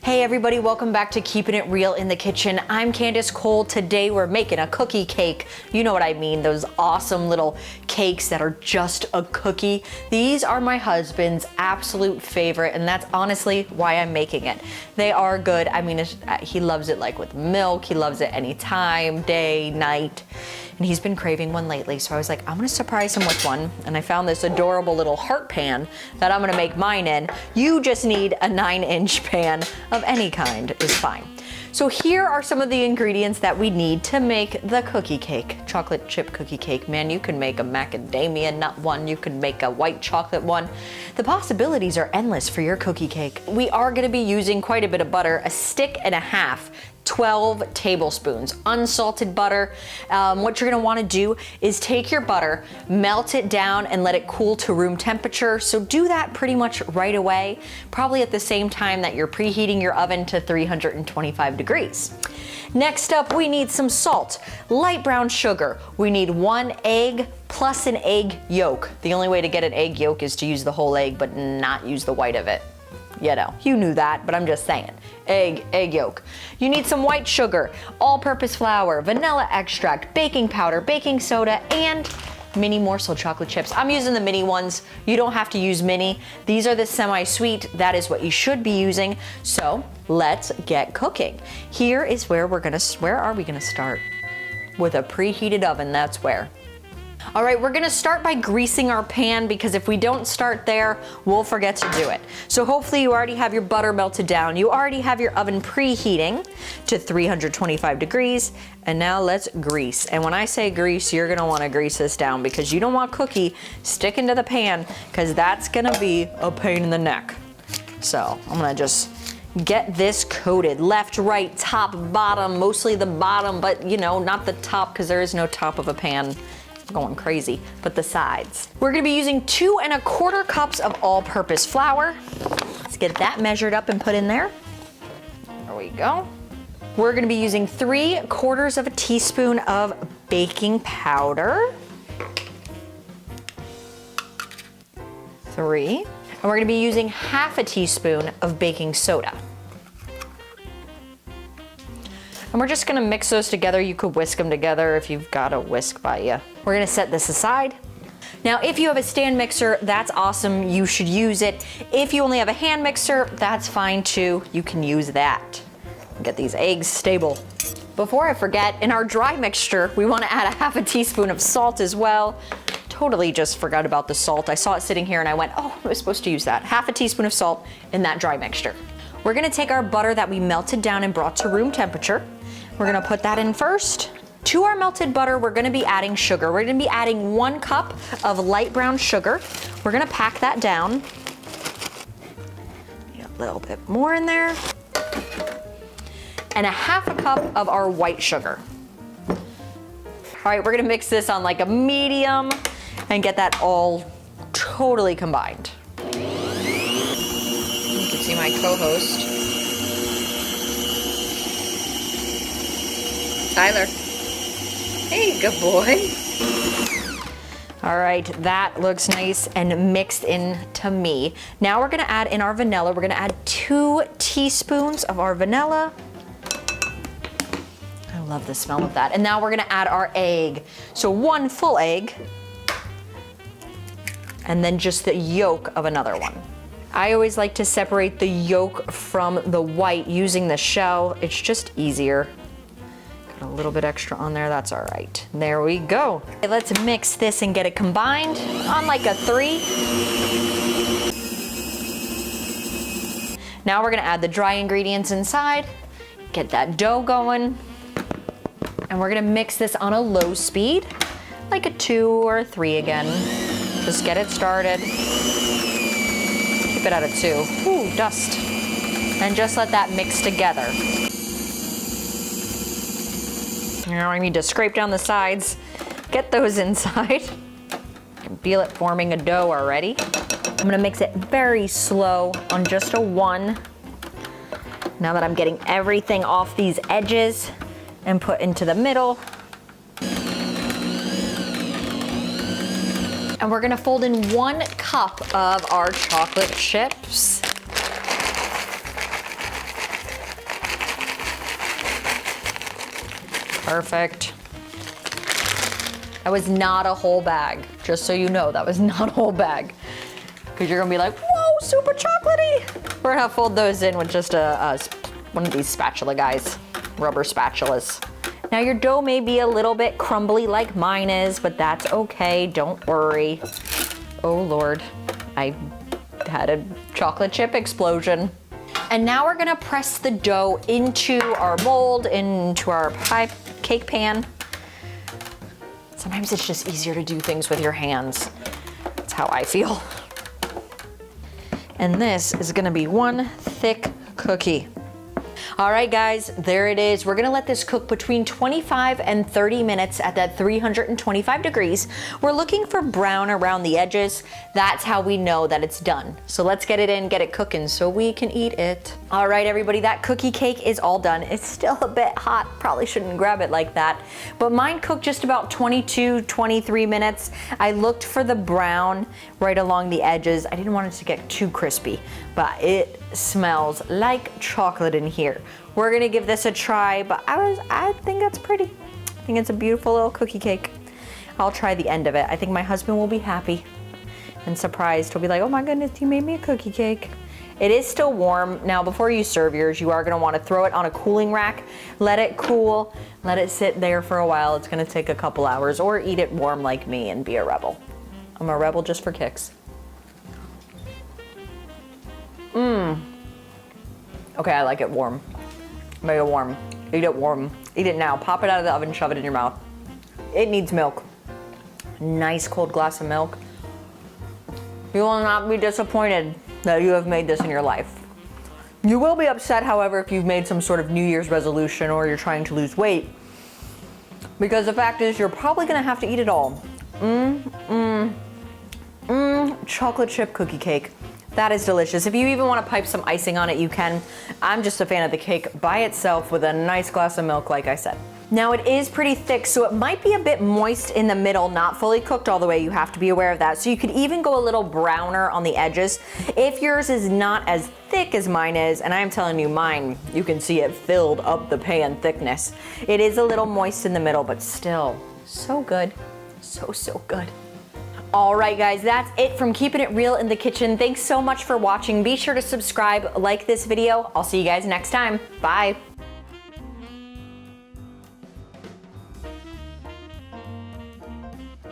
Hey everybody, welcome back to Keeping It Real in the Kitchen. I'm Candace Cole. Today we're making a cookie cake. You know what I mean, those awesome little cakes that are just a cookie. These are my husband's absolute favorite, and that's honestly why I'm making it. They are good. I mean, he loves it like with milk. He loves it anytime, day, night. And he's been craving one lately, so I was like, I'm gonna surprise him with one. And I found this adorable little heart pan that I'm gonna make mine in. You just need a 9-inch pan of any kind is fine. So here are some of the ingredients that we need to make the cookie cake. Chocolate chip cookie cake. Man, you can make a macadamia nut one, you can make a white chocolate one. The possibilities are endless for your cookie cake. We are gonna be using quite a bit of butter, a stick and a half. 12 tablespoons unsalted butter. What you're gonna wanna do is take your butter, melt it down and let it cool to room temperature. So do that pretty much right away, probably at the same time that you're preheating your oven to 325 degrees. Next up, we need some salt, light brown sugar. We need 1 egg plus an egg yolk. The only way to get an egg yolk is to use the whole egg, but not use the white of it. You know, you knew that, but I'm just saying. Egg yolk. You need some white sugar, all-purpose flour, vanilla extract, baking powder, baking soda, and mini morsel chocolate chips. I'm using the mini ones. You don't have to use mini. These are the semi-sweet. That is what you should be using. So let's get cooking. Here is where are we gonna start? With a preheated oven, that's where. All right, we're gonna start by greasing our pan because if we don't start there, we'll forget to do it. So hopefully you already have your butter melted down. You already have your oven preheating to 325 degrees. And now let's grease. And when I say grease, you're gonna wanna grease this down because you don't want cookie sticking to the pan because that's gonna be a pain in the neck. So I'm gonna just get this coated left, right, top, bottom, mostly the bottom, but you know, not the top because there is no top of a pan. Going crazy, but the sides. We're gonna be using 2 1/4 cups of all-purpose flour. Let's get that measured up and put in there. There we go. We're gonna be using 3/4 teaspoon of baking powder. 3. And we're gonna be using 1/2 teaspoon of baking soda. And we're just gonna mix those together. You could whisk them together if you've got a whisk by you. We're gonna set this aside. Now, if you have a stand mixer, that's awesome. You should use it. If you only have a hand mixer, that's fine too. You can use that. Get these eggs stable. Before I forget, in our dry mixture, we wanna add 1/2 teaspoon of salt as well. Totally just forgot about the salt. I saw it sitting here and I went, oh, I was supposed to use that. 1/2 teaspoon of salt in that dry mixture. We're gonna take our butter that we melted down and brought to room temperature. We're gonna put that in first. To our melted butter, we're gonna be adding sugar. We're gonna be adding 1 cup of light brown sugar. We're gonna pack that down. A little bit more in there. And 1/2 cup of our white sugar. All right, we're gonna mix this on like a medium and get that all totally combined. You can see my co-host. Tyler. Hey, good boy. All right, that looks nice and mixed in to me. Now we're gonna add in our vanilla. We're gonna add 2 teaspoons of our vanilla. I love the smell of that. And now we're gonna add our egg. So 1 full egg, and then just the yolk of another one. I always like to separate the yolk from the white using the shell. It's just easier. A little bit extra on there, that's all right. There we go. Okay, let's mix this and get it combined on like a 3. Now we're gonna add the dry ingredients inside, get that dough going, and we're gonna mix this on a low speed, like a 2 or a 3 again. Just get it started. Keep it at a 2. Ooh, dust. And just let that mix together. Now I need to scrape down the sides, get those inside. I can feel it forming a dough already. I'm gonna mix it very slow on just a 1. Now that I'm getting everything off these edges and put into the middle. And we're gonna fold in 1 cup of our chocolate chips. Perfect. That was not a whole bag. Just so you know, that was not a whole bag. Because you're gonna be like, whoa, super chocolatey. We're gonna fold those in with just one of these spatula guys, rubber spatulas. Now your dough may be a little bit crumbly like mine is, but that's okay, don't worry. Oh Lord, I had a chocolate chip explosion. And now we're gonna press the dough into our mold, into our pie cake pan. Sometimes it's just easier to do things with your hands. That's how I feel. And this is gonna be one thick cookie. All right, guys, there it is. We're gonna let this cook between 25 and 30 minutes at that 325 degrees. We're looking for brown around the edges. That's how we know that it's done. So let's get it in, get it cooking so we can eat it. All right, everybody, that cookie cake is all done. It's still a bit hot. Probably shouldn't grab it like that. But mine cooked just about 22, 23 minutes. I looked for the brown right along the edges. I didn't want it to get too crispy, but it smells like chocolate in here. We're gonna give this a try, but I think that's pretty. I think it's a beautiful little cookie cake. I'll try the end of it. I think my husband will be happy and surprised. He'll be like, oh my goodness, you made me a cookie cake. It is still warm. Now, before you serve yours, you are gonna wanna throw it on a cooling rack, let it cool, let it sit there for a while. It's gonna take a couple hours, or eat it warm like me and be a rebel. I'm a rebel just for kicks. Okay, I like it warm. Make it warm. Eat it warm. Eat it now. Pop it out of the oven, shove it in your mouth. It needs milk. Nice cold glass of milk. You will not be disappointed that you have made this in your life. You will be upset, however, if you've made some sort of New Year's resolution or you're trying to lose weight, because the fact is you're probably gonna have to eat it all. Chocolate chip cookie cake. That is delicious. If you even want to pipe some icing on it, you can. I'm just a fan of the cake by itself with a nice glass of milk, like I said. Now it is pretty thick, so it might be a bit moist in the middle, not fully cooked all the way. You have to be aware of that. So you could even go a little browner on the edges. If yours is not as thick as mine is, and I'm telling you mine, you can see it filled up the pan thickness. It is a little moist in the middle, but still so good. So good. All right, guys, that's it from Keeping It Real in the Kitchen. Thanks so much for watching. Be sure to subscribe, like this video. I'll see you guys next time. Bye.